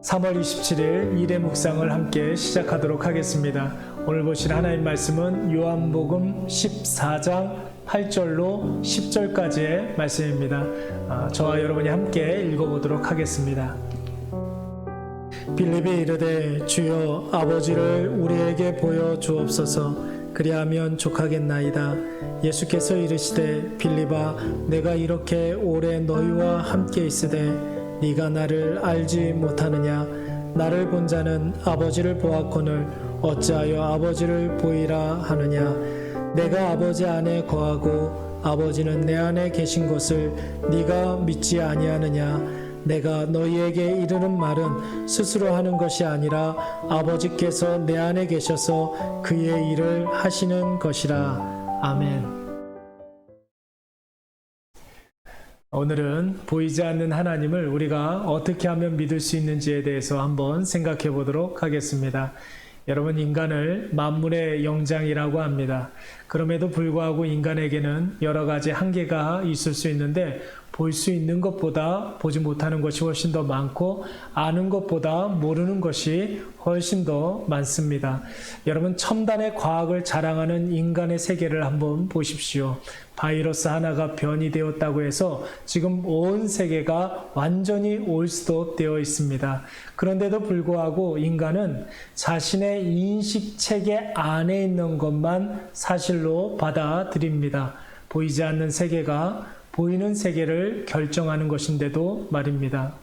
(3월 27일) 일의 묵상을 함께 시작하도록 하겠습니다. 오늘 보실 하나님 말씀은 요한복음 14장 8절로 10절까지의 말씀입니다. 저와 여러분이 함께 읽어보도록 하겠습니다. 빌립이 이르되 주여 아버지를 우리에게 보여 주옵소서. 그리하면 족하겠나이다. 예수께서 이르시되 빌립아 내가 이렇게 오래 너희와 함께 있으되 네가 나를 알지 못하느냐? 나를 본 자는 아버지를 보았거늘 어찌하여 아버지를 보이라 하느냐? 내가 아버지 안에 거하고 아버지는 내 안에 계신 것을 네가 믿지 아니하느냐? 내가 너희에게 이르는 말은 스스로 하는 것이 아니라 아버지께서 내 안에 계셔서 그의 일을 하시는 것이라. 아멘. 오늘은 보이지 않는 하나님을 우리가 어떻게 하면 믿을 수 있는지에 대해서 한번 생각해 보도록 하겠습니다. 여러분, 인간을 만물의 영장이라고 합니다. 그럼에도 불구하고 인간에게는 여러 가지 한계가 있을 수 있는데 볼 수 있는 것보다 보지 못하는 것이 훨씬 더 많고 아는 것보다 모르는 것이 훨씬 더 많습니다. 여러분, 첨단의 과학을 자랑하는 인간의 세계를 한번 보십시오. 바이러스 하나가 변이 되었다고 해서 지금 온 세계가 완전히 올스톱되어 있습니다. 그런데도 불구하고 인간은 자신의 인식체계 안에 있는 것만 사실로 받아들입니다. 보이지 않는 세계가 보이는 세계를 결정하는 것인데도 말입니다.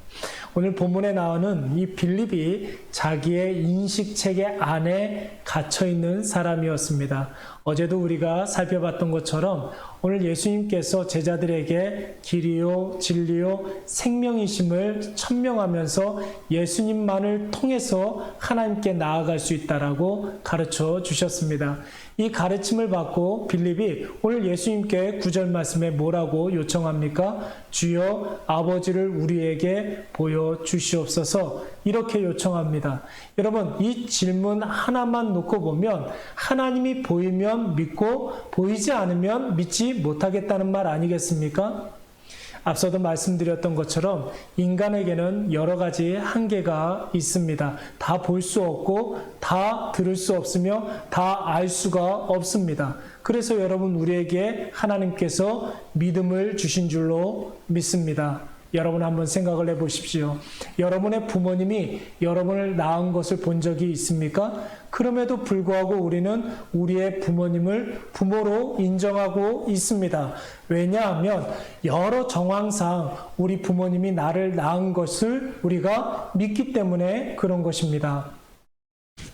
오늘 본문에 나오는 이 빌립이 자기의 인식체계 안에 갇혀있는 사람이었습니다. 어제도 우리가 살펴봤던 것처럼 오늘 예수님께서 제자들에게 길이요 진리요 생명이심을 천명하면서 예수님만을 통해서 하나님께 나아갈 수 있다라고 가르쳐 주셨습니다. 이 가르침을 받고 빌립이 오늘 예수님께 9절 말씀에 뭐라고 요청합니까? 주여 아버지를 우리에게 보여주시옵소서, 이렇게 요청합니다. 여러분, 이 질문 하나만 놓고 보면 하나님이 보이면 믿고 보이지 않으면 믿지 못하겠다는 말 아니겠습니까? 앞서도 말씀드렸던 것처럼 인간에게는 여러 가지 한계가 있습니다. 다 볼 수 없고 다 들을 수 없으며 다 알 수가 없습니다. 그래서 여러분, 우리에게 하나님께서 믿음을 주신 줄로 믿습니다. 여러분 한번 생각을 해보십시오. 여러분의 부모님이 여러분을 낳은 것을 본 적이 있습니까? 그럼에도 불구하고 우리는 우리의 부모님을 부모로 인정하고 있습니다. 왜냐하면 여러 정황상 우리 부모님이 나를 낳은 것을 우리가 믿기 때문에 그런 것입니다.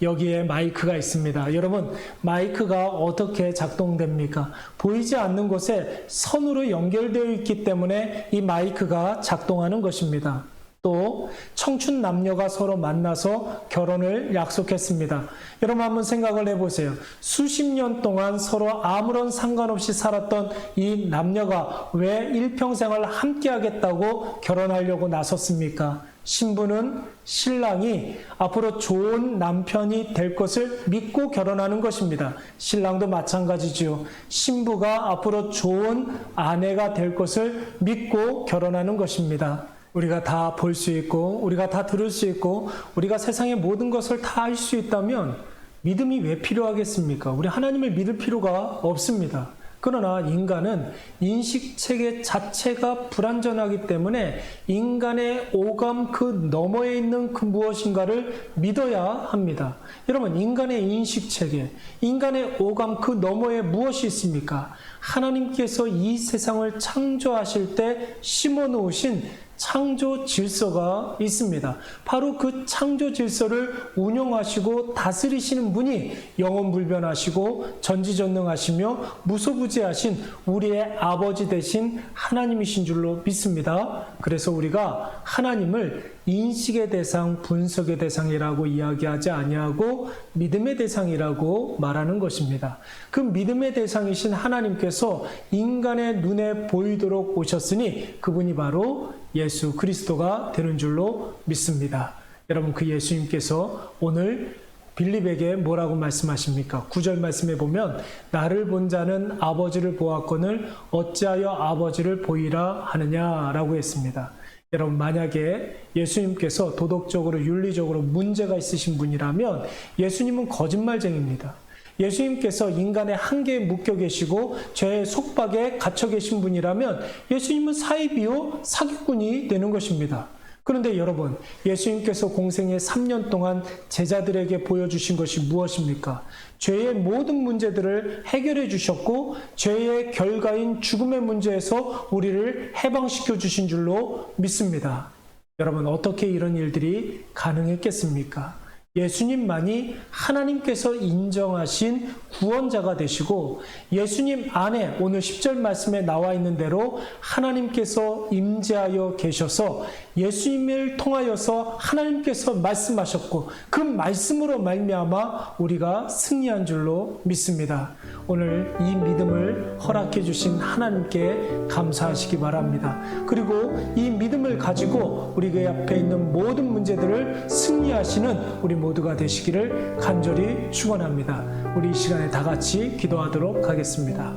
여기에 마이크가 있습니다. 여러분, 마이크가 어떻게 작동됩니까? 보이지 않는 곳에 선으로 연결되어 있기 때문에 이 마이크가 작동하는 것입니다. 또 청춘 남녀가 서로 만나서 결혼을 약속했습니다. 여러분 한번 생각을 해보세요. 수십 년 동안 서로 아무런 상관없이 살았던 이 남녀가 왜 일평생을 함께 하겠다고 결혼하려고 나섰습니까? 신부는 신랑이 앞으로 좋은 남편이 될 것을 믿고 결혼하는 것입니다. 신랑도 마찬가지지요. 신부가 앞으로 좋은 아내가 될 것을 믿고 결혼하는 것입니다. 우리가 다 볼 수 있고 우리가 다 들을 수 있고 우리가 세상의 모든 것을 다 알 수 있다면 믿음이 왜 필요하겠습니까? 우리 하나님을 믿을 필요가 없습니다. 그러나 인간은 인식체계 자체가 불완전하기 때문에 인간의 오감 그 너머에 있는 그 무엇인가를 믿어야 합니다. 여러분, 인간의 인식체계, 인간의 오감 그 너머에 무엇이 있습니까? 하나님께서 이 세상을 창조하실 때 심어놓으신 창조 질서가 있습니다. 바로 그 창조 질서를 운영하시고 다스리시는 분이 영원불변하시고 전지전능하시며 무소부지하신 우리의 아버지 되신 하나님이신 줄로 믿습니다. 그래서 우리가 하나님을 인식의 대상, 분석의 대상이라고 이야기하지 아니하고 믿음의 대상이라고 말하는 것입니다. 그 믿음의 대상이신 하나님께서 인간의 눈에 보이도록 오셨으니 그분이 바로 예수 그리스도가 되는 줄로 믿습니다. 여러분, 그 예수님께서 오늘 빌립에게 뭐라고 말씀하십니까? 9절 말씀에 보면 나를 본 자는 아버지를 보았거늘 어찌하여 아버지를 보이라 하느냐라고 했습니다. 여러분, 만약에 예수님께서 도덕적으로 윤리적으로 문제가 있으신 분이라면 예수님은 거짓말쟁이입니다. 예수님께서 인간의 한계에 묶여 계시고 죄의 속박에 갇혀 계신 분이라면 예수님은 사이비요 사기꾼이 되는 것입니다. 그런데 여러분, 예수님께서 공생의 3년 동안 제자들에게 보여주신 것이 무엇입니까? 죄의 모든 문제들을 해결해 주셨고 죄의 결과인 죽음의 문제에서 우리를 해방시켜 주신 줄로 믿습니다. 여러분, 어떻게 이런 일들이 가능했겠습니까? 예수님만이 하나님께서 인정하신 구원자가 되시고 예수님 안에 오늘 10절 말씀에 나와 있는 대로 하나님께서 임재하여 계셔서 예수님을 통하여서 하나님께서 말씀하셨고 그 말씀으로 말미암아 우리가 승리한 줄로 믿습니다. 오늘 이 믿음을 허락해 주신 하나님께 감사하시기 바랍니다. 그리고 이 믿음을 가지고 우리 앞에 있는 모든 문제들을 승리하시는 우리 모두가 되시기를 간절히 축원합니다. 우리 이 시간에 다 같이 기도하도록 하겠습니다.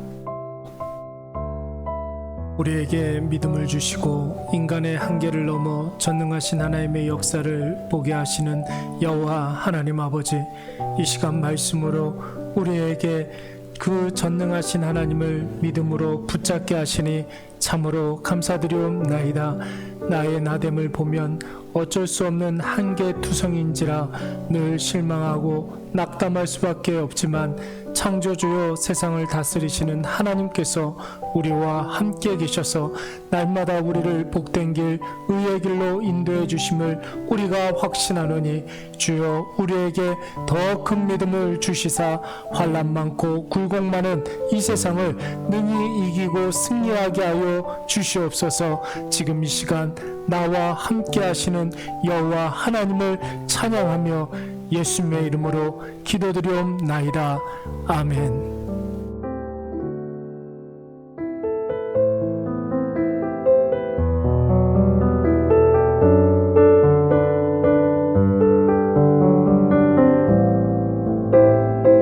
우리에게 믿음을 주시고 인간의 한계를 넘어 전능하신 하나님의 역사를 보게 하시는 여호와 하나님 아버지, 이 시간 말씀으로 우리에게 그 전능하신 하나님을 믿음으로 붙잡게 하시니 참으로 감사드리옵나이다. 나의 나됨을 보면 어쩔 수 없는 한계투성인지라 늘 실망하고 낙담할 수밖에 없지만 창조주요 세상을 다스리시는 하나님께서 우리와 함께 계셔서 날마다 우리를 복된 길, 의의 길로 인도해 주심을 우리가 확신하노니 주여 우리에게 더 큰 믿음을 주시사 환난 많고 굴곡 많은 이 세상을 능히 이기고 승리하게 하여 주시옵소서. 지금 이 시간 나와 함께 하시는 여호와 하나님을 찬양하며 예수님의 이름으로 기도드리옵나이다. 아멘.